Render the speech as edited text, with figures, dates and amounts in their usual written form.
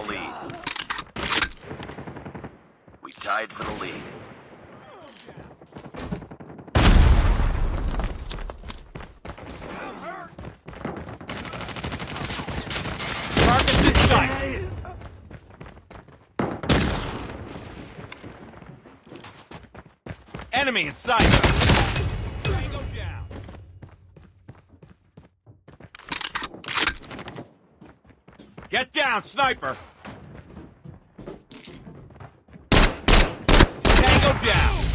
the lead. We tied for the lead. Target's in sight. Enemy in sight. Tango down. Get down, sniper. Tango down.